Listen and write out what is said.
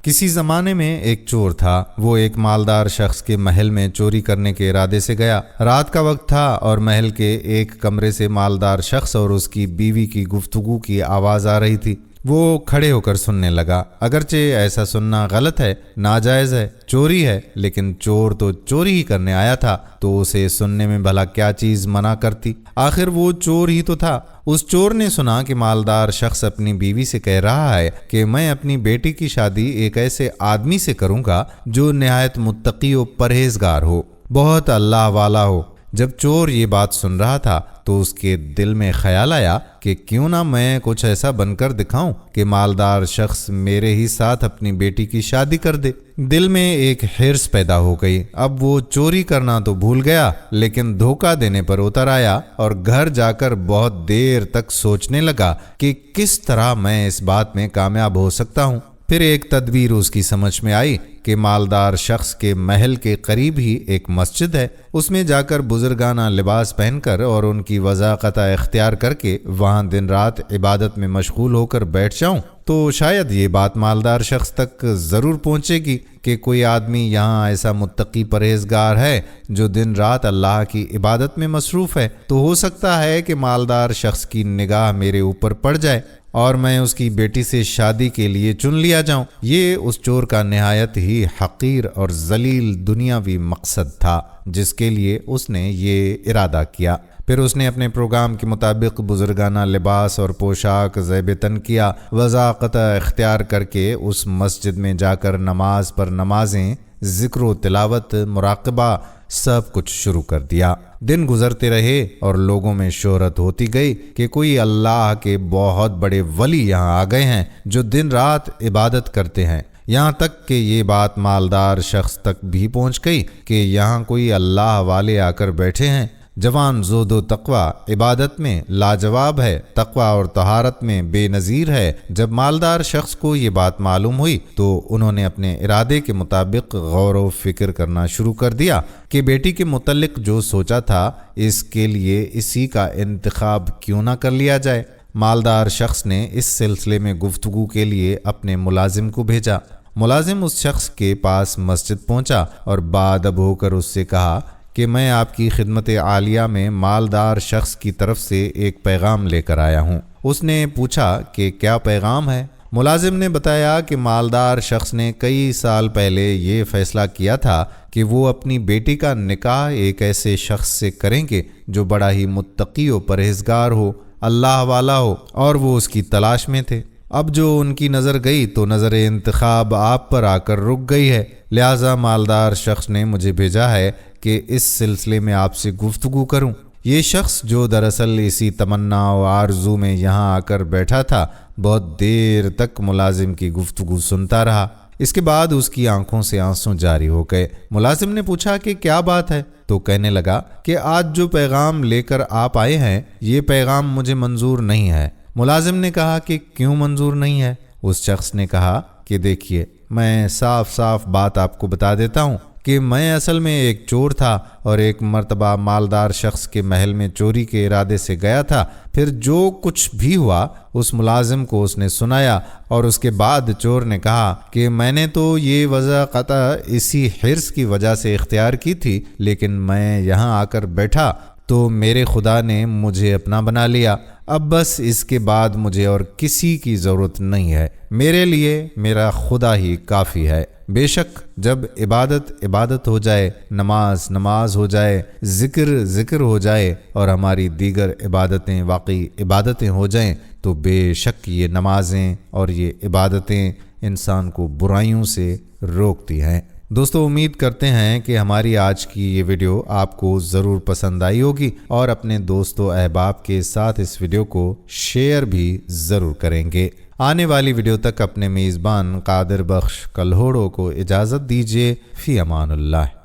کسی زمانے میں ایک چور تھا۔ وہ ایک مالدار شخص کے محل میں چوری کرنے کے ارادے سے گیا۔ رات کا وقت تھا اور محل کے ایک کمرے سے مالدار شخص اور اس کی بیوی کی گفتگو کی آواز آ رہی تھی۔ وہ کھڑے ہو کر سننے لگا۔ اگرچہ ایسا سننا غلط ہے، ناجائز ہے، چوری ہے، لیکن چور تو چوری ہی کرنے آیا تھا، تو اسے سننے میں بھلا کیا چیز منع کرتی؟ آخر وہ چور ہی تو تھا۔ اس چور نے سنا کہ مالدار شخص اپنی بیوی سے کہہ رہا ہے کہ میں اپنی بیٹی کی شادی ایک ایسے آدمی سے کروں گا جو نہایت متقی و پرہیزگار ہو، بہت اللہ والا ہو۔ جب چور یہ بات سن رہا تھا تو اس کے دل میں خیال آیا کہ کیوں نہ میں کچھ ایسا بن کر دکھاؤں کہ مالدار شخص میرے ہی ساتھ اپنی بیٹی کی شادی کر دے۔ دل میں ایک حرص پیدا ہو گئی۔ اب وہ چوری کرنا تو بھول گیا، لیکن دھوکہ دینے پر اتر آیا اور گھر جا کر بہت دیر تک سوچنے لگا کہ کس طرح میں اس بات میں کامیاب ہو سکتا ہوں۔ پھر ایک تدبیر اس کی سمجھ میں آئی کہ مالدار شخص کے محل کے قریب ہی ایک مسجد ہے، اس میں جا کر بزرگانہ لباس پہن کر اور ان کی وضاقت اختیار کر کے وہاں دن رات عبادت میں مشغول ہو کر بیٹھ جاؤں تو شاید یہ بات مالدار شخص تک ضرور پہنچے گی کہ کوئی آدمی یہاں ایسا متقی پرہیزگار ہے جو دن رات اللہ کی عبادت میں مصروف ہے، تو ہو سکتا ہے کہ مالدار شخص کی نگاہ میرے اوپر پڑ جائے اور میں اس کی بیٹی سے شادی کے لیے چن لیا جاؤں۔ یہ اس چور کا نہایت ہی حقیر اور ذلیل دنیاوی مقصد تھا جس کے لیے اس نے یہ ارادہ کیا۔ پھر اس نے اپنے پروگرام کے مطابق بزرگانہ لباس اور پوشاک زیب تن کیا، وضاقت اختیار کر کے اس مسجد میں جا کر نماز پر نمازیں، ذکر و تلاوت، مراقبہ سب کچھ شروع کر دیا۔ دن گزرتے رہے اور لوگوں میں شہرت ہوتی گئی کہ کوئی اللہ کے بہت بڑے ولی یہاں آ گئے ہیں جو دن رات عبادت کرتے ہیں۔ یہاں تک کہ یہ بات مالدار شخص تک بھی پہنچ گئی کہ یہاں کوئی اللہ والے آ کر بیٹھے ہیں۔ جوان زہد و تقوی عبادت میں لاجواب ہے، تقوی اور طہارت میں بے نظیر ہے۔ جب مالدار شخص کو یہ بات معلوم ہوئی تو انہوں نے اپنے ارادے کے مطابق غور و فکر کرنا شروع کر دیا کہ بیٹی کے متعلق جو سوچا تھا اس کے لیے اسی کا انتخاب کیوں نہ کر لیا جائے۔ مالدار شخص نے اس سلسلے میں گفتگو کے لیے اپنے ملازم کو بھیجا۔ ملازم اس شخص کے پاس مسجد پہنچا اور بادب ہو کر اس سے کہا کہ میں آپ کی خدمت عالیہ میں مالدار شخص کی طرف سے ایک پیغام لے کر آیا ہوں۔ اس نے پوچھا کہ کیا پیغام ہے؟ ملازم نے بتایا کہ مالدار شخص نے کئی سال پہلے یہ فیصلہ کیا تھا کہ وہ اپنی بیٹی کا نکاح ایک ایسے شخص سے کریں گے جو بڑا ہی متقی و پرہیزگار ہو، اللہ والا ہو، اور وہ اس کی تلاش میں تھے۔ اب جو ان کی نظر گئی تو نظر انتخاب آپ پر آ کر رک گئی ہے، لہٰذا مالدار شخص نے مجھے بھیجا ہے کہ اس سلسلے میں آپ سے گفتگو کروں۔ یہ شخص جو دراصل اسی تمنا و آرزو میں یہاں آ کر بیٹھا تھا بہت دیر تک ملازم کی گفتگو سنتا رہا۔ اس کے بعد اس کی آنکھوں سے آنسو جاری ہو گئے۔ ملازم نے پوچھا کہ کیا بات ہے؟ تو کہنے لگا کہ آج جو پیغام لے کر آپ آئے ہیں یہ پیغام مجھے منظور نہیں ہے۔ ملازم نے کہا کہ کیوں منظور نہیں ہے؟ اس شخص نے کہا کہ دیکھیے، میں صاف صاف بات آپ کو بتا دیتا ہوں کہ میں اصل میں ایک چور تھا اور ایک مرتبہ مالدار شخص کے محل میں چوری کے ارادے سے گیا تھا۔ پھر جو کچھ بھی ہوا اس ملازم کو اس نے سنایا اور اس کے بعد چور نے کہا کہ میں نے تو یہ وضاقت اسی حرص کی وجہ سے اختیار کی تھی، لیکن میں یہاں آ کر بیٹھا تو میرے خدا نے مجھے اپنا بنا لیا۔ اب بس اس کے بعد مجھے اور کسی کی ضرورت نہیں ہے، میرے لیے میرا خدا ہی کافی ہے۔ بے شک جب عبادت ہو جائے، نماز ہو جائے، ذکر ہو جائے اور ہماری دیگر عبادتیں واقعی عبادتیں ہو جائیں تو بے شک یہ نمازیں اور یہ عبادتیں انسان کو برائیوں سے روکتی ہیں۔ دوستو، امید کرتے ہیں کہ ہماری آج کی یہ ویڈیو آپ کو ضرور پسند آئی ہوگی اور اپنے دوستوں احباب کے ساتھ اس ویڈیو کو شیئر بھی ضرور کریں گے۔ آنے والی ویڈیو تک اپنے میزبان قادر بخش کلہوڑو کو اجازت دیجیے۔ فی امان اللہ۔